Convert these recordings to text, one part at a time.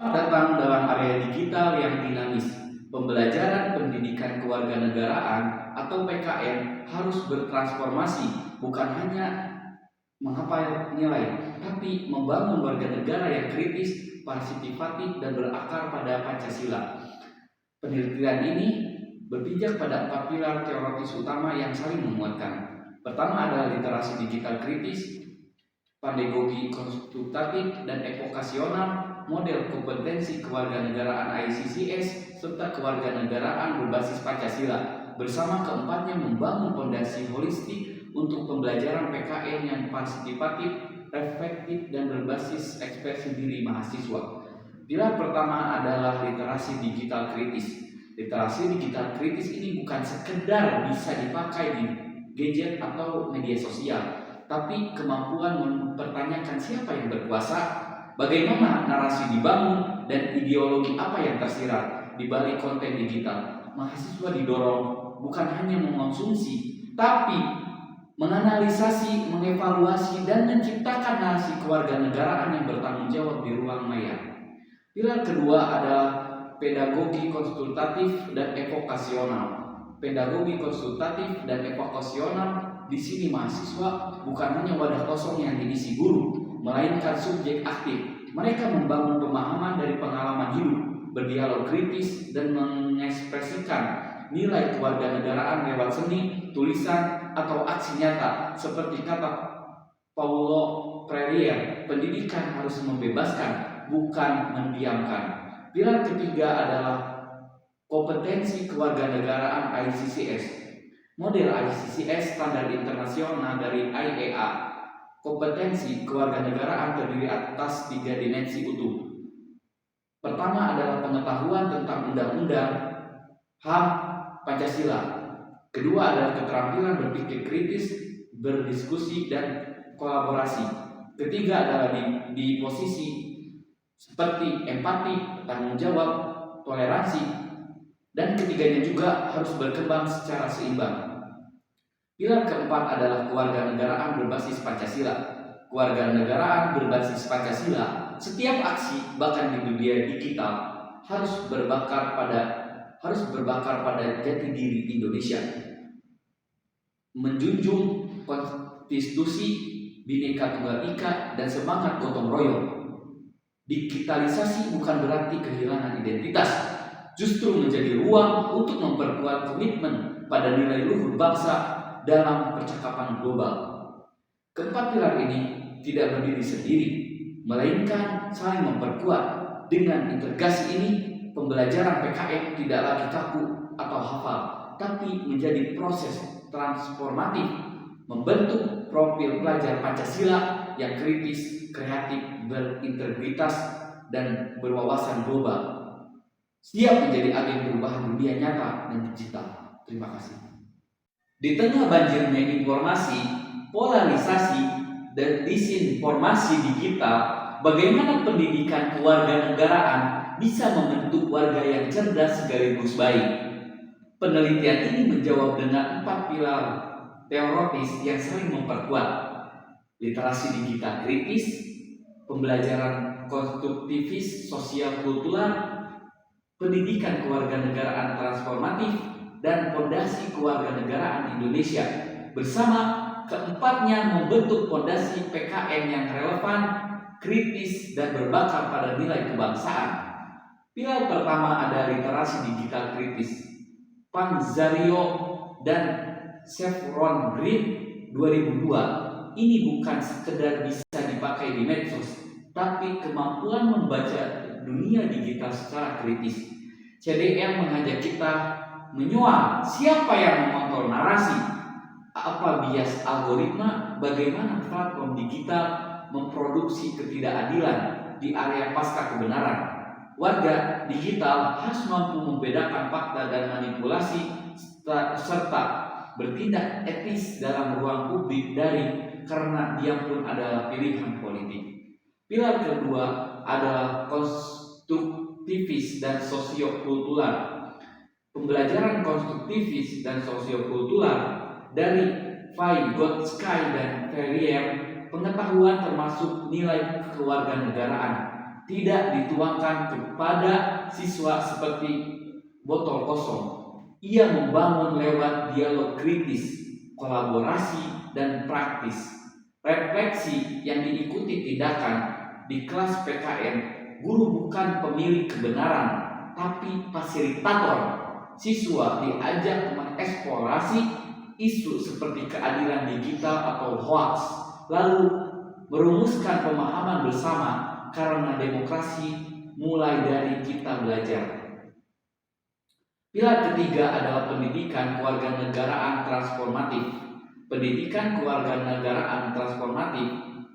Datang dalam area digital yang dinamis. Pembelajaran pendidikan kewarganegaraan atau PKN harus bertransformasi, bukan hanya menghafal nilai, tapi membangun warga negara yang kritis, partisipatif, dan berakar pada Pancasila. Penelitian ini berpijak pada 4 pilar teoritis utama yang saling menguatkan. Pertama adalah literasi digital kritis, pedagogi konsultatif dan evokasional, model kompetensi kewarganegaraan ICCS, serta kewarganegaraan berbasis Pancasila. Bersama keempatnya membangun fondasi holistik untuk pembelajaran PKN yang partisipatif, efektif, dan berbasis ekspresi diri mahasiswa. Pilar pertama adalah literasi digital kritis. Literasi digital kritis ini bukan sekedar bisa dipakai di gadget atau media sosial, tapi kemampuan mempertanyakan siapa yang berkuasa, bagaimana narasi dibangun, dan ideologi apa yang tersirat di balik konten digital. Mahasiswa didorong bukan hanya mengonsumsi, tapi menganalisasi, mengevaluasi, dan menciptakan narasi kewarganegaraan yang bertanggung jawab di ruang maya. Pilar kedua adalah pedagogi konsultatif dan evokasional. Pedagogi konsultatif dan evokasional di sini mahasiswa bukan hanya wadah kosong yang diisi guru, melainkan subjek aktif. Mereka membangun pemahaman dari pengalaman hidup, berdialog kritis, dan mengekspresikan nilai kewarganegaraan lewat seni, tulisan, atau aksi nyata. Seperti kata Paulo Freire, pendidikan harus membebaskan, bukan mendiamkan. Pilar ketiga adalah kompetensi kewarganegaraan ICCS. Model ICCS standar internasional dari IEA. Kompetensi kewarganegaraan terdiri atas 3 dimensi utuh. Pertama adalah pengetahuan tentang undang-undang, HAM, Pancasila. Kedua adalah keterampilan berpikir kritis, berdiskusi, dan kolaborasi. Ketiga adalah di posisi seperti empati, tanggung jawab, toleransi, dan ketiganya juga harus berkembang secara seimbang. Pilar keempat adalah kewarganegaraan berbasis Pancasila. Kewarganegaraan berbasis Pancasila, setiap aksi bahkan di dunia digital harus berbakar pada jati diri Indonesia. Menjunjung konstitusi, Bhinneka Tunggal Ika, dan semangat gotong royong. Digitalisasi bukan berarti kehilangan identitas, justru menjadi ruang untuk memperkuat komitmen pada nilai luhur bangsa dalam percakapan global. Keempat pilar ini tidak berdiri sendiri, melainkan saling memperkuat. Dengan integrasi ini, pembelajaran PKN tidak lagi kaku atau hafal, tapi menjadi proses transformatif, membentuk profil pelajar Pancasila yang kritis, kreatif, berintegritas, dan berwawasan global, siap menjadi agen perubahan dunia nyata dan digital. Terima kasih. Di tengah banjirnya informasi, polarisasi, dan disinformasi digital, bagaimana pendidikan kewarganegaraan bisa membentuk warga yang cerdas sekaligus baik? Penelitian ini menjawab dengan 4 pilar teoritis yang saling memperkuat: literasi digital kritis, pembelajaran konstruktivis sosial kultural, pendidikan kewarganegaraan transformatif, dan fondasi kewarganegaraan Indonesia. Bersama keempatnya membentuk fondasi PKN yang relevan, kritis, dan berbakar pada nilai kebangsaan. Pilar pertama ada literasi digital kritis. Panzario dan Chevron Green 2002. Ini bukan sekedar bisa dipakai di medsos, tapi kemampuan membaca dunia digital secara kritis. CDM mengajak kita menyoal siapa yang mengontrol narasi, apa bias algoritma, bagaimana platform digital memproduksi ketidakadilan di area pasca kebenaran. Warga digital harus mampu membedakan fakta dan manipulasi serta bertindak etis dalam ruang publik karena dia pun adalah pilihan politik. Pilar kedua adalah konstruktivis dan sosiokultural. Pembelajaran konstruktivis dan sosiokultural dari Vygotsky dan Ferrier, pengetahuan termasuk nilai kewarganegaraan tidak dituangkan kepada siswa seperti botol kosong. Ia membangun lewat dialog kritis, kolaborasi, dan praktis. Refleksi yang diikuti tindakan. Di kelas PKN, guru bukan pemilik kebenaran, tapi fasilitator. Siswa diajak mengeksplorasi isu seperti keadilan digital atau hoax, lalu merumuskan pemahaman bersama karena demokrasi mulai dari kita belajar. Pilar ketiga adalah pendidikan kewarganegaraan transformatif. Pendidikan kewarganegaraan transformatif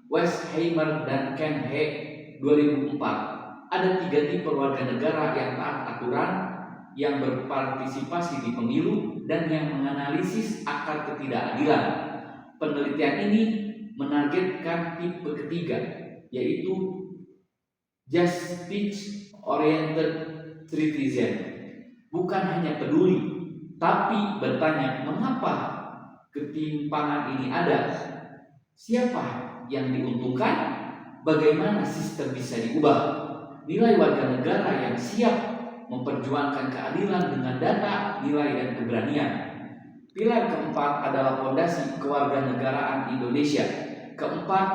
Westheimer dan Ken He 2004. Ada 3 tipe warga negara yang taat aturan, yang berpartisipasi di pemilu, dan yang menganalisis akar ketidakadilan. Penelitian ini menargetkan tipe ketiga, yaitu justice oriented citizen. Bukan hanya peduli, tapi bertanya mengapa ketimpangan ini ada, siapa yang diuntungkan, bagaimana sistem bisa diubah. Nilai warga negara yang siap memperjuangkan keadilan dengan data, nilai, dan keberanian. Pilar keempat adalah fondasi kewarganegaraan Indonesia. Keempat,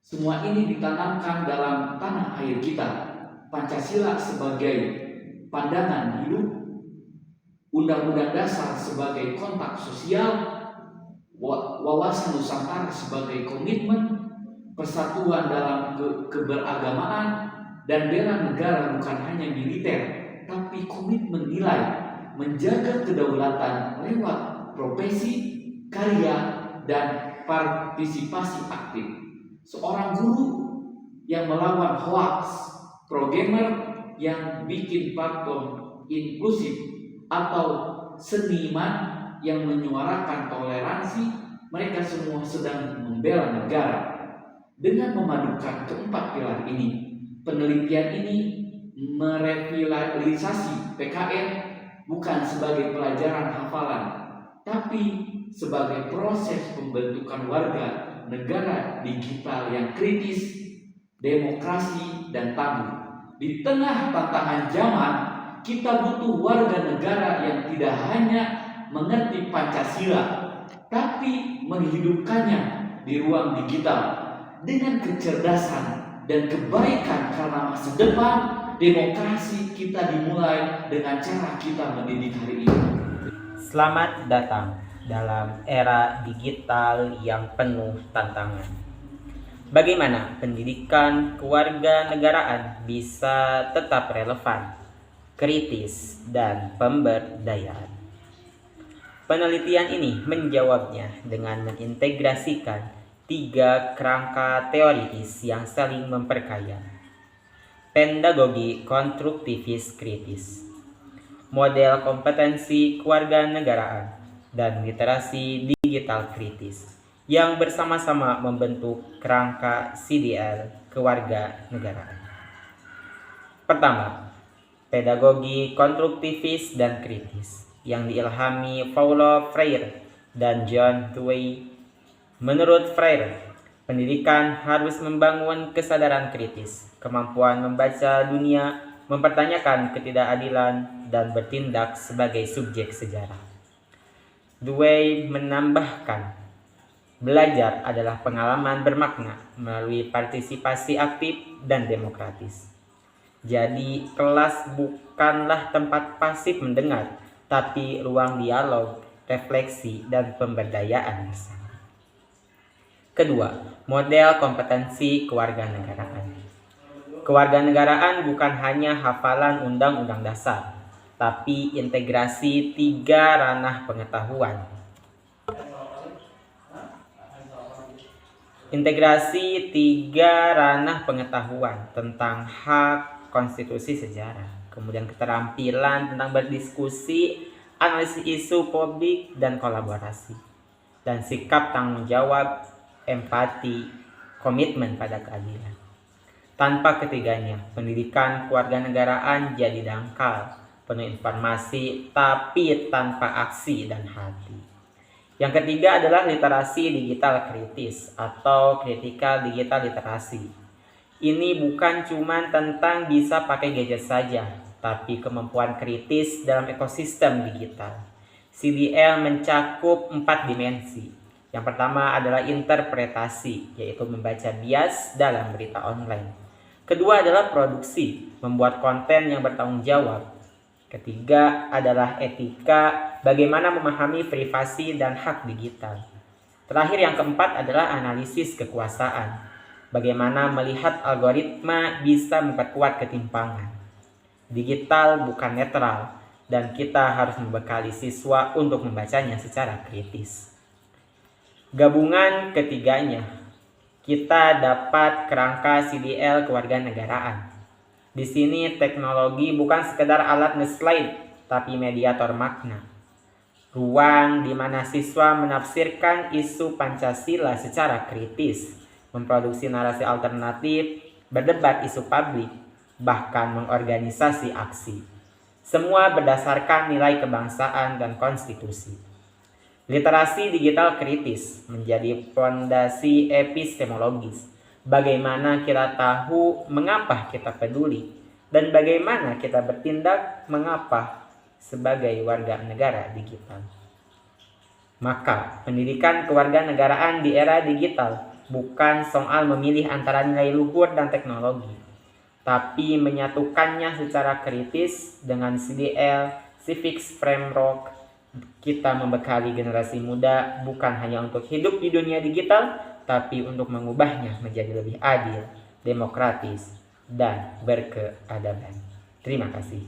semua ini ditanamkan dalam tanah air kita. Pancasila sebagai pandangan hidup, Undang-Undang Dasar sebagai kontak sosial, wawasan Nusantara sebagai komitmen, persatuan dalam keberagamaan, dan bela negara bukan hanya militer, tapi komitmen nilai, menjaga kedaulatan lewat profesi, karya, dan partisipasi aktif. Seorang guru yang melawan hoax, programmer yang bikin platform inklusif, atau seniman yang menyuarakan toleransi, mereka semua sedang membela negara. Dengan memadukan keempat pilar ini, penelitian ini merevitalisasi PKN bukan sebagai pelajaran hafalan, tapi sebagai proses pembentukan warga negara digital yang kritis, demokrasi, dan tangguh. Di tengah tantangan zaman, kita butuh warga negara yang tidak hanya mengerti Pancasila, tapi menghidupkannya di ruang digital dengan kecerdasan dan kebaikan, karena masa depan demokrasi kita dimulai dengan cara kita mendidik hari ini. Selamat datang dalam era digital yang penuh tantangan. Bagaimana pendidikan kewarganegaraan bisa tetap relevan, kritis, dan pemberdayaan? Penelitian ini menjawabnya dengan mengintegrasikan 3 kerangka teoritis yang saling memperkaya. Pedagogi konstruktivis kritis, model kompetensi kewarganegaraan, dan literasi digital kritis yang bersama-sama membentuk kerangka CDL kewarganegaraan. Pertama, pedagogi konstruktivis dan kritis yang diilhami Paulo Freire dan John Dewey. Menurut Freire, pendidikan harus membangun kesadaran kritis, kemampuan membaca dunia, mempertanyakan ketidakadilan, dan bertindak sebagai subjek sejarah. Dewey menambahkan, belajar adalah pengalaman bermakna melalui partisipasi aktif dan demokratis. Jadi, kelas bukanlah tempat pasif mendengar, tapi ruang dialog, refleksi, dan pemberdayaan bersama. Kedua, model kompetensi kewarganegaraan. Kewarganegaraan bukan hanya hafalan Undang-Undang Dasar, tapi integrasi 3 ranah pengetahuan. Integrasi 3 ranah pengetahuan tentang hak, konstitusi, sejarah, kemudian keterampilan tentang berdiskusi, analisis isu publik, dan kolaborasi, dan sikap tanggung jawab, empati, komitmen pada keadilan. Tanpa ketiganya, pendidikan kewarganegaraan jadi dangkal, penuh informasi, tapi tanpa aksi dan hati. Yang ketiga adalah literasi digital kritis atau critical digital literasi, Ini bukan cuma tentang bisa pakai gadget saja, tapi kemampuan kritis dalam ekosistem digital. CDL mencakup 4 dimensi. Yang pertama adalah interpretasi, yaitu membaca bias dalam berita online. Kedua adalah produksi, membuat konten yang bertanggung jawab. Ketiga adalah etika, bagaimana memahami privasi dan hak digital. Terakhir yang keempat adalah analisis kekuasaan, bagaimana melihat algoritma bisa memperkuat ketimpangan. Digital bukan netral, dan kita harus membekali siswa untuk membacanya secara kritis. Gabungan ketiganya, kita dapat kerangka CDL kewarganegaraan. Di sini teknologi bukan sekedar alat nge-slide, tapi mediator makna. Ruang di mana siswa menafsirkan isu Pancasila secara kritis, memproduksi narasi alternatif, berdebat isu publik, bahkan mengorganisasi aksi. Semua berdasarkan nilai kebangsaan dan konstitusi. Literasi digital kritis menjadi fondasi epistemologis. Bagaimana kita tahu mengapa kita peduli, dan bagaimana kita bertindak mengapa sebagai warga negara digital. Maka, pendidikan kewarganegaraan di era digital bukan soal memilih antara nilai luhur dan teknologi, tapi menyatukannya secara kritis dengan CDL, Civics Framework. Kita membekali generasi muda bukan hanya untuk hidup di dunia digital, tapi untuk mengubahnya menjadi lebih adil, demokratis, dan berkeadaban. Terima kasih.